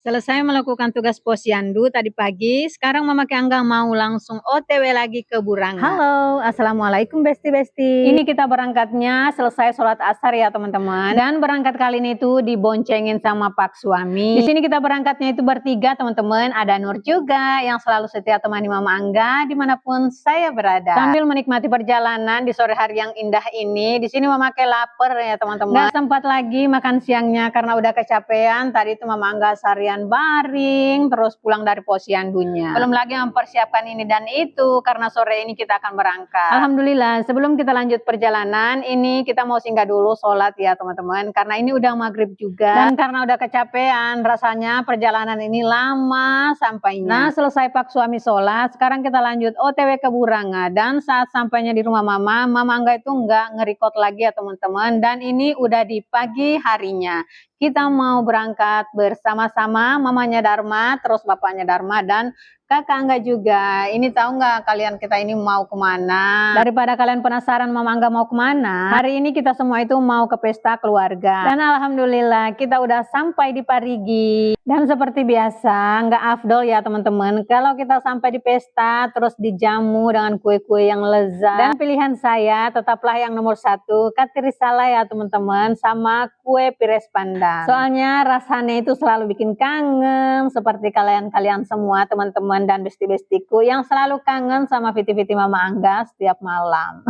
Selesai melakukan tugas posyandu tadi pagi, sekarang Mama Angga mau langsung OTW lagi ke Buranga. Halo, Assalamualaikum Besti-Besti. Ini kita berangkatnya selesai sholat asar ya teman-teman. Dan berangkat kali ini tuh diboncengin sama Pak suami. Di sini kita berangkatnya itu bertiga teman-teman. Ada Nur juga yang selalu setia temani Mama Angga dimanapun saya berada. Sambil menikmati perjalanan di sore hari yang indah ini. Di sini Mama lapar ya teman-teman. Gak sempat lagi makan siangnya karena udah kecapean. Tadi itu Mama Angga seharian baring terus pulang dari posyandunya, belum lagi mempersiapkan ini dan itu karena sore ini kita akan berangkat. Alhamdulillah, sebelum kita lanjut perjalanan ini kita mau singgah dulu sholat ya teman-teman, karena ini udah maghrib juga dan karena udah kecapean rasanya perjalanan ini lama sampainya. Nah selesai Pak suami sholat, sekarang kita lanjut OTW ke Buranga. Dan saat sampainya di rumah Mama Angga itu nggak nge-record lagi ya teman-teman, dan ini udah di pagi harinya. Kita mau berangkat bersama-sama, mamanya Dharma, terus bapaknya Dharma, dan kakak Angga juga. Ini tahu nggak kalian kita ini mau kemana? Daripada kalian penasaran Mama Angga mau kemana, hari ini kita semua itu mau ke pesta keluarga. Dan alhamdulillah kita udah sampai di Parigi. Dan seperti biasa, nggak afdol ya teman-teman, kalau kita sampai di pesta terus dijamu dengan kue-kue yang lezat. Dan pilihan saya tetaplah yang nomor 1, Katrisala ya teman-teman, sama kue pires panda. Soalnya rasanya itu selalu bikin kangen, seperti kalian semua teman-teman dan besti-bestiku yang selalu kangen sama Viti-Viti Mama Angga setiap malam.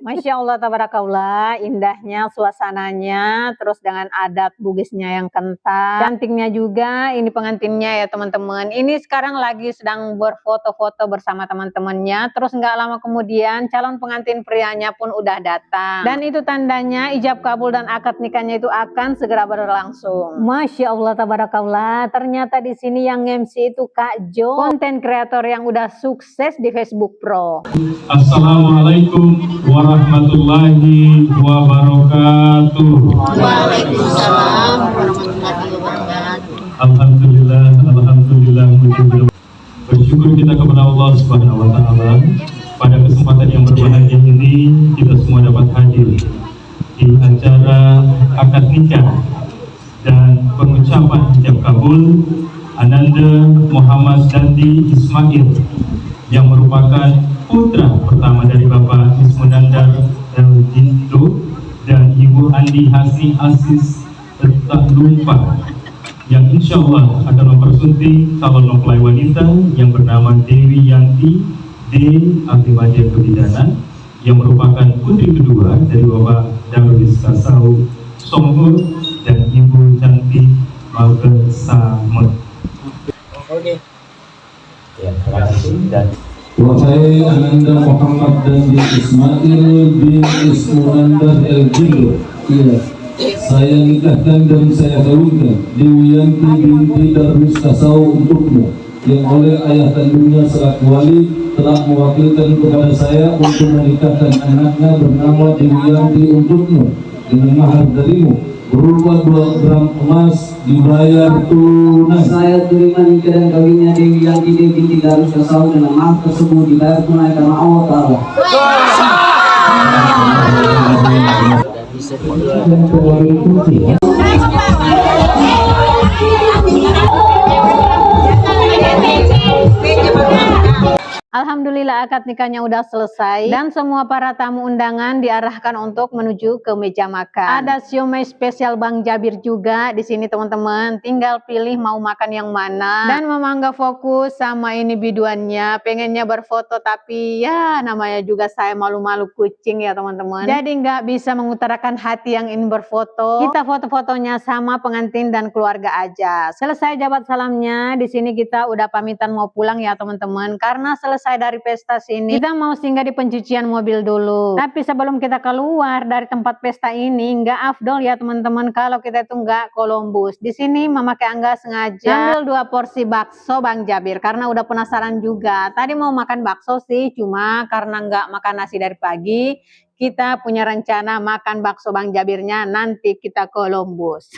Masya Allah tabarakallah, indahnya suasananya, terus dengan adat bugisnya yang kental, cantiknya juga ini pengantinnya ya teman-teman. Ini sekarang lagi sedang berfoto-foto bersama teman-temannya, terus nggak lama kemudian calon pengantin prianya pun udah datang. Dan itu tandanya ijab kabul dan akad nikahnya itu akan segera berlangsung. Masya Allah tabarakallah, ternyata di sini yang MC itu Kak Jo, konten kreator yang udah sukses di Facebook Pro. Assalamualaikum warahmatullahi wabarakatuh. Waalaikumsalam warahmatullahi wabarakatuh. Alhamdulillah. Bersyukur kita kepada Allah Subhanahu wa taala pada kesempatan yang berbahagia ini kita semua dapat hadir di acara akad nikah dan pengucapan ijab kabul Ananda Muhammad Dandi Ismail yang merupakan putra pertama dari Bapak Ismunandar Eljindo dan Ibu Andi Hasni Asis Tak Lupa, yang insya Allah akan mempersunting calon mempelai wanita yang bernama Dewi Yanti D. Abdiwadia Kebidana yang merupakan putri kedua dari Bapak Darwis Kasau Songhur dan Ibu Cantik Malken Samet. Oke. Ya, terima kasih. Dan Wahai Ananda Muhammad Dandi Ismail bin Ismunandar Eljindo, iya, saya nikahkan dan saya kawinkan Dewi Yanti binti Darwis Kasau untukmu, yang oleh ayah kandungnya selaku wali telah mewakilkan kepada saya untuk menikahkan anaknya bernama Dewi Yanti untukmu dengan mahar darimu berupa 2 gram emas dibayar tunai. Saya terima nikah dan kawinnya Dewi Yanti binti Darwis Kasau dengan mahar tersebut dibayar tunai karena Allah Ta'ala. Alhamdulillah akad nikahnya udah selesai dan semua para tamu undangan diarahkan untuk menuju ke meja makan. Ada siomay spesial Bang Jabir juga di sini teman-teman. Tinggal pilih mau makan yang mana. Dan Mama Angga fokus sama ini biduannya, pengennya berfoto tapi ya namanya juga saya malu-malu kucing ya teman-teman. Jadi nggak bisa mengutarakan hati yang ingin berfoto. Kita foto-fotonya sama pengantin dan keluarga aja. Selesai jabat salamnya, di sini kita udah pamitan mau pulang ya teman-teman, karena selesai dari pesta sini kita mau singgah di pencucian mobil dulu. Tapi sebelum kita keluar dari tempat pesta ini, nggak afdol ya teman-teman kalau kita itu nggak Columbus. Di sini Mama Angga sengaja ambil 2 porsi bakso Bang Jabir karena udah penasaran juga. Tadi mau makan bakso sih, cuma karena nggak makan nasi dari pagi, kita punya rencana makan bakso Bang Jabirnya nanti kita Columbus.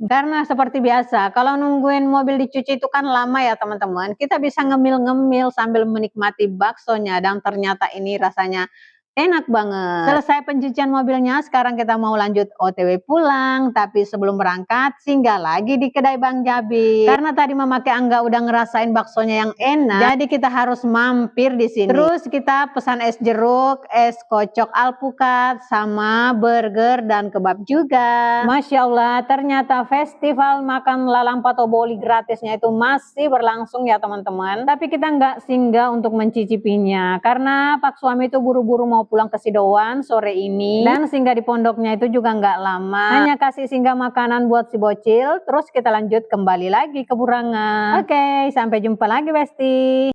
Karena seperti biasa, kalau nungguin mobil dicuci itu kan lama ya teman-teman. Kita bisa ngemil-ngemil sambil menikmati baksonya dan ternyata ini rasanya Enak banget. Selesai pencucian mobilnya, sekarang kita mau lanjut OTW pulang. Tapi sebelum berangkat, singgah lagi di kedai Bang Jabi. Karena tadi memakai Angga udah ngerasain baksonya yang enak, jadi kita harus mampir di sini. Terus kita pesan es jeruk, es kocok alpukat, sama burger dan kebab juga. Masya Allah, ternyata festival makan lalang patoboli gratisnya itu masih berlangsung ya teman-teman. Tapi kita nggak singgah untuk mencicipinya, karena Pak suami itu buru-buru mau pulang ke Sidoan sore ini, dan singgah di pondoknya itu juga nggak lama, hanya kasih singgah makanan buat si bocil, terus kita lanjut kembali lagi ke Burangan. Oke, sampai jumpa lagi Besti.